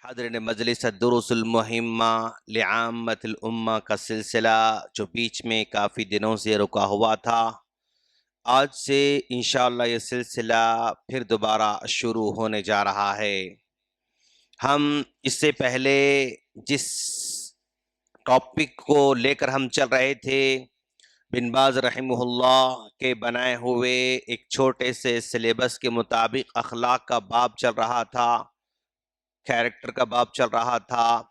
حاضرین مجلس الدروس المہمہ لعامت الامہ کا سلسلہ جو بیچ میں کافی دنوں سے رکا ہوا تھا، آج سے انشاءاللہ یہ سلسلہ پھر دوبارہ شروع ہونے جا رہا ہے۔ ہم اس سے پہلے جس ٹاپک کو لے کر ہم چل رہے تھے، بن باز رحمہ اللہ کے بنائے ہوئے ایک چھوٹے سے سلیبس کے مطابق اخلاق کا باب چل رہا تھا، کیریکٹر کا باب چل رہا تھا،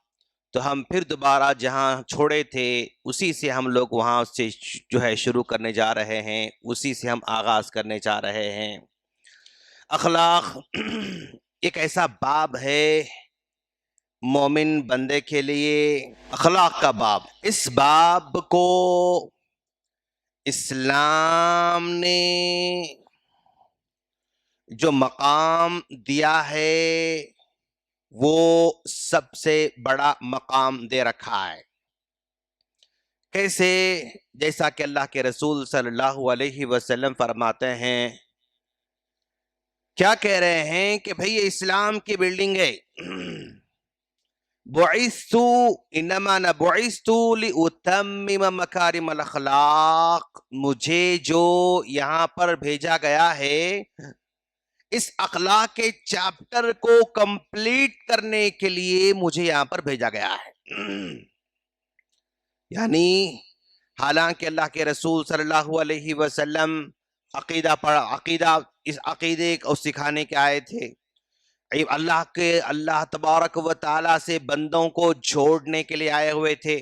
تو ہم پھر دوبارہ جہاں چھوڑے تھے اسی سے ہم لوگ وہاں سے جو ہے شروع کرنے جا رہے ہیں، اسی سے ہم آغاز کرنے جا رہے ہیں۔ اخلاق ایک ایسا باب ہے مومن بندے کے لیے، اخلاق کا باب۔ اس باب کو اسلام نے جو مقام دیا ہے وہ سب سے بڑا مقام دے رکھا ہے۔ کیسے؟ جیسا کہ اللہ کے رسول صلی اللہ علیہ وسلم فرماتے ہیں، کیا کہہ رہے ہیں کہ بھئی یہ اسلام کی بلڈنگ ہے، بعثتو انما انا بعثتو لاتمم مکارم الاخلاق، مجھے جو یہاں پر بھیجا گیا ہے اس اخلاق کے چیپٹر کو کمپلیٹ کرنے کے لیے مجھے یہاں پر بھیجا گیا ہے۔ یعنی حالانکہ اللہ کے رسول صلی اللہ علیہ وسلم اس عقیدے کو سکھانے کے آئے تھے، اللہ تبارک و تعالیٰ سے بندوں کو جوڑنے کے لیے آئے ہوئے تھے۔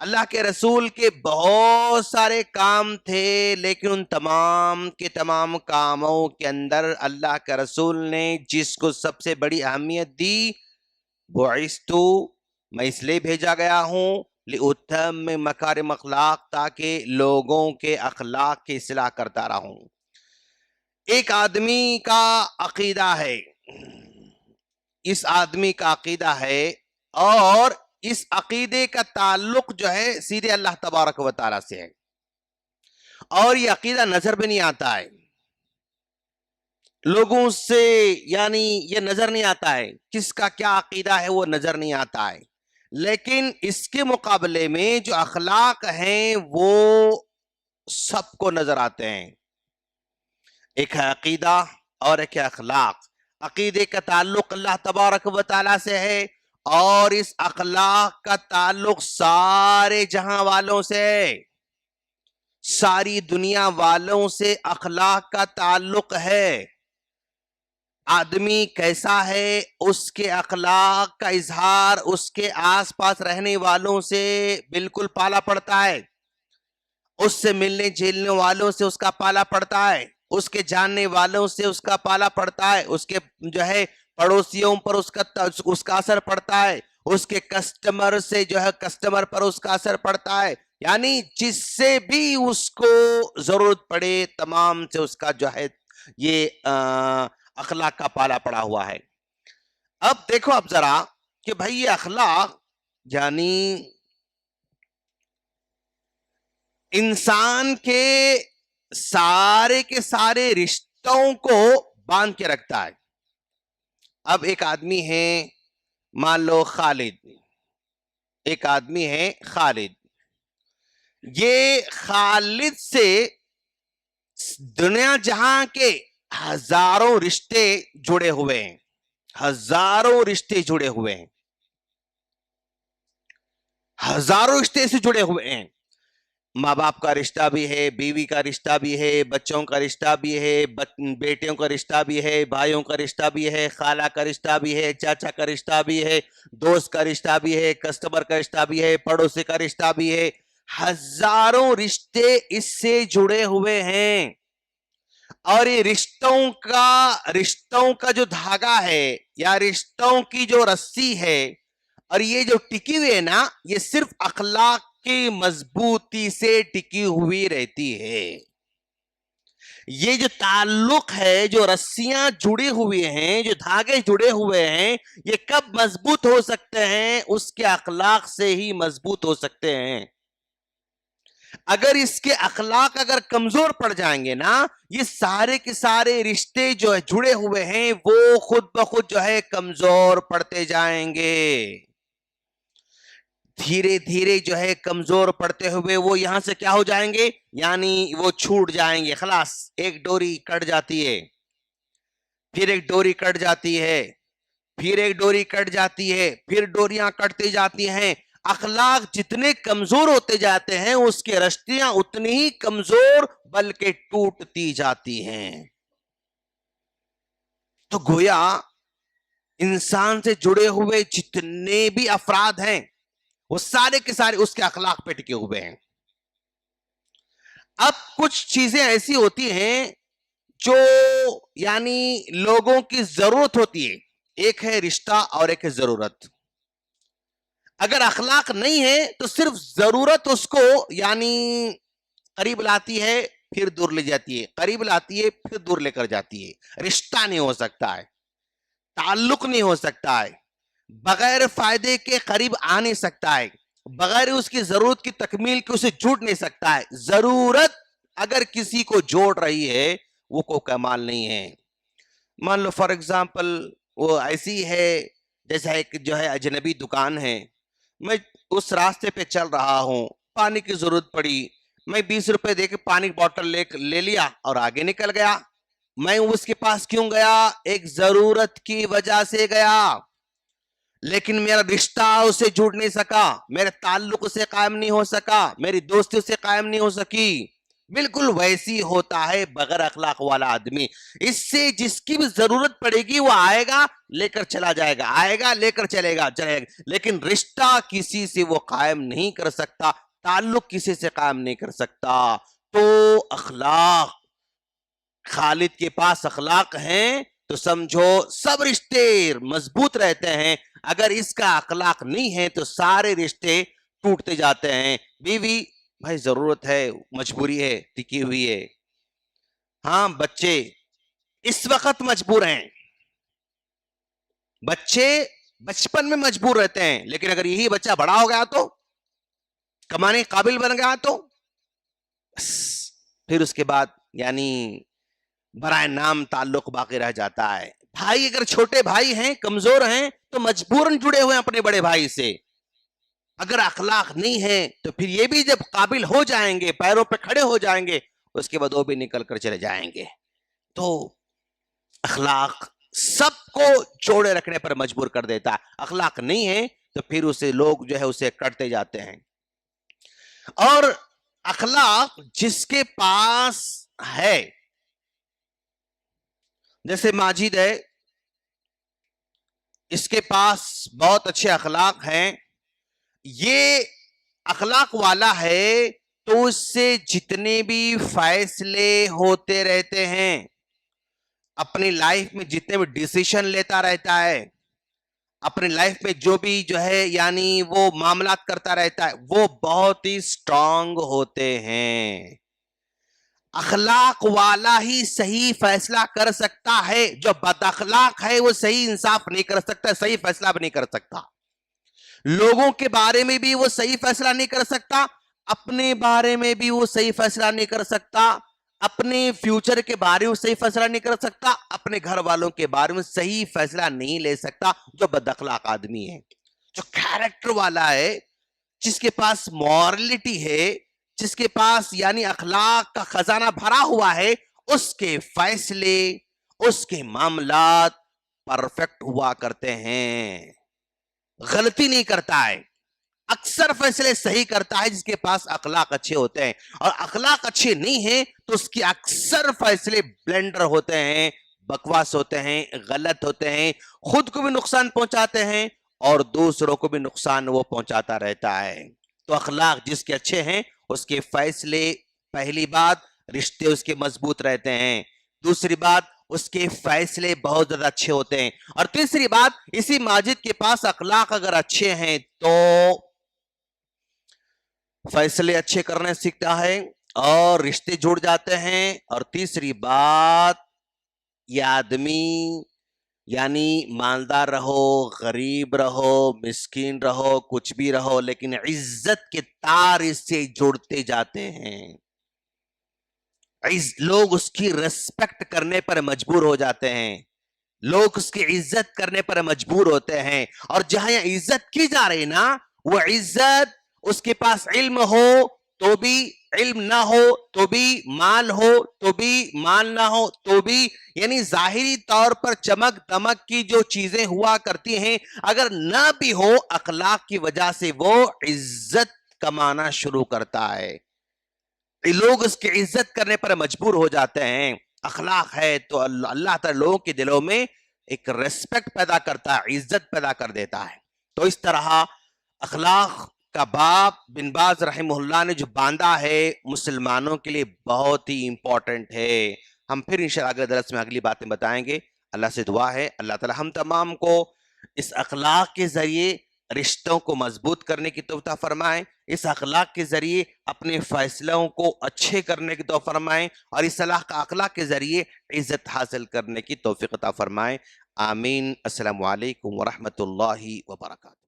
اللہ کے رسول کے بہت سارے کام تھے، لیکن ان تمام کے تمام کاموں کے اندر اللہ کے رسول نے جس کو سب سے بڑی اہمیت دی، بعثتو، میں اس لیے بھیجا گیا ہوں، لأتمم مکارم اخلاق، تاکہ لوگوں کے اخلاق کی اصلاح کرتا رہوں۔ ایک آدمی کا عقیدہ ہے، اس آدمی کا عقیدہ ہے، اور اس عقیدے کا تعلق جو ہے سیدھے اللہ تبارک و تعالیٰ سے ہے، اور یہ عقیدہ نظر بھی نہیں آتا ہے لوگوں سے، یعنی یہ نظر نہیں آتا ہے کس کا کیا عقیدہ ہے، وہ نظر نہیں آتا ہے، لیکن اس کے مقابلے میں جو اخلاق ہیں وہ سب کو نظر آتے ہیں۔ ایک ہے عقیدہ اور ایک ہے اخلاق۔ عقیدے کا تعلق اللہ تبارک و تعالیٰ سے ہے، اور اس اخلاق کا تعلق سارے جہاں والوں سے، ساری دنیا والوں سے اخلاق کا تعلق ہے۔ آدمی کیسا ہے، اس کے اخلاق کا اظہار اس کے آس پاس رہنے والوں سے بالکل پالا پڑتا ہے، اس سے ملنے جلنے والوں سے اس کا پالا پڑتا ہے، اس کے جاننے والوں سے اس کا پالا پڑتا ہے، اس کے جو ہے پڑوسیوں پر اس کا اثر پڑتا ہے، اس کے کسٹمر سے جو ہے کسٹمر پر اس کا اثر پڑتا ہے، یعنی جس سے بھی اس کو ضرورت پڑے تمام سے اس کا جو ہے یہ اخلاق کا پالا پڑا ہوا ہے۔ اب دیکھو اب ذرا کہ بھئی یہ اخلاق یعنی انسان کے سارے رشتوں کو باندھ کے رکھتا ہے۔ اب ایک آدمی ہے، مان لو خالد، ایک آدمی ہے خالد، یہ خالد سے دنیا جہاں کے ہزاروں رشتے جڑے ہوئے ہیں، ہزاروں رشتے جڑے ہوئے ہیں، ہزاروں رشتے سے جڑے ہوئے ہیں۔ ماں باپ کا رشتہ بھی ہے، بیوی کا رشتہ بھی ہے، بچوں کا رشتہ بھی ہے، بیٹیوں کا رشتہ بھی ہے، بھائیوں کا رشتہ بھی ہے، خالہ کا رشتہ بھی ہے، چاچا کا رشتہ بھی ہے، دوست کا رشتہ بھی ہے، کسٹمر کا رشتہ بھی ہے، پڑوسی کا رشتہ بھی ہے، ہزاروں رشتے اس سے جڑے ہوئے ہیں۔ اور یہ رشتوں کا جو دھاگا ہے یا رشتوں کی جو رسی ہے، اور یہ جو ٹکی ہوئی ہے نا، یہ صرف اخلاق کی مضبوطی سے ٹکی ہوئی رہتی ہے۔ یہ جو تعلق ہے، جو رسیاں جڑی ہوئی ہیں، جو دھاگے جڑے ہوئے ہیں، یہ کب مضبوط ہو سکتے ہیں؟ اس کے اخلاق سے ہی مضبوط ہو سکتے ہیں۔ اگر اس کے اخلاق اگر کمزور پڑ جائیں گے نا، یہ سارے کے سارے رشتے جو جڑے ہوئے ہیں وہ خود بخود جو ہے کمزور پڑتے جائیں گے. دھیرے دھیرے جو ہے کمزور پڑتے ہوئے وہ یہاں سے کیا ہو جائیں گے، یعنی وہ چھوٹ جائیں گے. خلاص ایک ڈوری کٹ جاتی ہے، پھر ایک ڈوری کٹ جاتی ہے، پھر ایک ڈوری کٹ جاتی ہے، پھر ڈوریاں کٹتی جاتی ہیں. اخلاق جتنے کمزور ہوتے جاتے ہیں اس کے رشتیاں اتنی ہی کمزور بلکہ ٹوٹتی جاتی ہیں. تو گویا انسان سے جڑے ہوئے جتنے بھی افراد ہیں وہ سارے کے سارے اس کے اخلاق پہ ٹکے ہوئے ہیں. اب کچھ چیزیں ایسی ہوتی ہیں جو یعنی لوگوں کی ضرورت ہوتی ہے. ایک ہے رشتہ اور ایک ہے ضرورت. اگر اخلاق نہیں ہے تو صرف ضرورت اس کو یعنی قریب لاتی ہے پھر دور لے جاتی ہے، قریب لاتی ہے پھر دور لے کر جاتی ہے. رشتہ نہیں ہو سکتا ہے، تعلق نہیں ہو سکتا ہے، بغیر فائدے کے قریب آ نہیں سکتا ہے، بغیر اس کی ضرورت کی تکمیل کے اسے جھوٹ نہیں سکتا ہے. ضرورت اگر کسی کو جوڑ رہی ہے وہ کوئی کمال نہیں ہے. مان لو فار ایگزامپل وہ ایسی ہے جیسا ایک جو ہے اجنبی دکان ہے، میں اس راستے پہ چل رہا ہوں، پانی کی ضرورت پڑی، میں 20 روپے دے کے پانی کی بوتل لے لیا اور آگے نکل گیا. میں اس کے پاس کیوں گیا؟ ایک ضرورت کی وجہ سے گیا، لیکن میرا رشتہ اسے جڑ نہیں سکا، میرا تعلق اسے قائم نہیں ہو سکا، میری دوستی اسے قائم نہیں ہو سکی. بالکل ویسی ہوتا ہے بغیر اخلاق والا آدمی. اس سے جس کی بھی ضرورت پڑے گی وہ آئے گا لے کر چلا جائے گا، آئے گا لے کر چلے گا، لیکن رشتہ کسی سے وہ قائم نہیں کر سکتا، تعلق کسی سے قائم نہیں کر سکتا. تو اخلاق، خالد کے پاس اخلاق ہیں تو سمجھو سب رشتے مضبوط رہتے ہیں. اگر اس کا اخلاق نہیں ہے تو سارے رشتے ٹوٹتے جاتے ہیں. بیوی بھائی ضرورت ہے، مجبوری ہے، ٹکی ہوئی ہے. ہاں بچے اس وقت مجبور ہیں، بچے بچپن میں مجبور رہتے ہیں، لیکن اگر یہی بچہ بڑا ہو گیا تو کمانے قابل بن گیا تو پھر اس کے بعد یعنی برائے نام تعلق باقی رہ جاتا ہے. بھائی اگر چھوٹے بھائی ہیں کمزور ہیں تو مجبوراً جڑے ہوئے ہیں اپنے بڑے بھائی سے. اگر اخلاق نہیں ہے تو پھر یہ بھی جب قابل ہو جائیں گے، پیروں پہ کھڑے ہو جائیں گے، اس کے بعد وہ بھی نکل کر چلے جائیں گے. تو اخلاق سب کو جوڑے رکھنے پر مجبور کر دیتا ہے. اخلاق نہیں ہے تو پھر اسے لوگ جو ہے اسے کٹتے جاتے ہیں. اور اخلاق جس کے پاس ہے، جیسے ماجد ہے، اس کے پاس بہت اچھے اخلاق ہیں، یہ اخلاق والا ہے تو اس سے جتنے بھی فیصلے ہوتے رہتے ہیں، اپنی لائف میں جتنے بھی ڈیسیشن لیتا رہتا ہے، اپنی لائف میں جو بھی جو ہے یعنی وہ معاملات کرتا رہتا ہے، وہ بہت ہی اسٹرانگ ہوتے ہیں. اخلاق والا ہی صحیح فیصلہ کر سکتا ہے، جو بد اخلاق ہے وہ صحیح انصاف نہیں کر سکتا، صحیح فیصلہ بھی نہیں کر سکتا. لوگوں کے بارے میں بھی وہ صحیح فیصلہ نہیں کر سکتا، اپنے بارے میں بھی وہ صحیح فیصلہ نہیں کر سکتا، اپنے فیوچر کے بارے میں صحیح فیصلہ نہیں کر سکتا، اپنے گھر والوں کے بارے میں صحیح فیصلہ نہیں لے سکتا. جو بد اخلاق آدمی ہے، جو کیریکٹر والا ہے، جس کے پاس مورلٹی ہے، جس کے پاس یعنی اخلاق کا خزانہ بھرا ہوا ہے، اس کے فیصلے، اس کے معاملات پرفیکٹ ہوا کرتے ہیں، غلطی نہیں کرتا ہے، اکثر فیصلے صحیح کرتا ہے جس کے پاس اخلاق اچھے ہوتے ہیں. اور اخلاق اچھے نہیں ہیں تو اس کی اکثر فیصلے بلنڈر ہوتے ہیں، بکواس ہوتے ہیں، غلط ہوتے ہیں، خود کو بھی نقصان پہنچاتے ہیں اور دوسروں کو بھی نقصان وہ پہنچاتا رہتا ہے. تو اخلاق جس کے اچھے ہیں اس کے فیصلے، پہلی بات رشتے اس کے مضبوط رہتے ہیں، دوسری بات اس کے فیصلے بہت زیادہ اچھے ہوتے ہیں، اور تیسری بات اسی ماجد کے پاس اخلاق اگر اچھے ہیں تو فیصلے اچھے کرنے سیکھتا ہے اور رشتے جڑ جاتے ہیں. اور تیسری بات یہ آدمی یعنی مالدار رہو، غریب رہو، مسکین رہو، کچھ بھی رہو، لیکن عزت کے تار اس سے جڑتے جاتے ہیں. لوگ اس کی ریسپیکٹ کرنے پر مجبور ہو جاتے ہیں، لوگ اس کی عزت کرنے پر مجبور ہوتے ہیں. اور جہاں یہ عزت کی جا رہی نا، وہ عزت اس کے پاس علم ہو تو بھی، علم نہ ہو تو بھی، مال ہو تو بھی، مال نہ ہو تو بھی، یعنی ظاہری طور پر چمک دمک کی جو چیزیں ہوا کرتی ہیں، اگر نہ بھی ہو، اخلاق کی وجہ سے وہ عزت کمانا شروع کرتا ہے. لوگ اس کی عزت کرنے پر مجبور ہو جاتے ہیں. اخلاق ہے تو اللہ تعالی لوگوں کے دلوں میں ایک ریسپیکٹ پیدا کرتا ہے، عزت پیدا کر دیتا ہے. تو اس طرح اخلاق کا باب بن باز رحمہ اللہ نے جو باندھا ہے، مسلمانوں کے لیے بہت ہی امپورٹنٹ ہے. ہم پھر انشاءاللہ اگلے درس میں اگلی باتیں بتائیں گے. اللہ سے دعا ہے اللہ تعالی ہم تمام کو اس اخلاق کے ذریعے رشتوں کو مضبوط کرنے کی توفیق عطا فرمائیں، اس اخلاق کے ذریعے اپنے فیصلوں کو اچھے کرنے کی توفیق فرمائیں، اور اس اخلاق کے ذریعے عزت حاصل کرنے کی توفیق عطا فرمائیں. آمین. السلام علیکم ورحمۃ اللہ وبرکاتہ.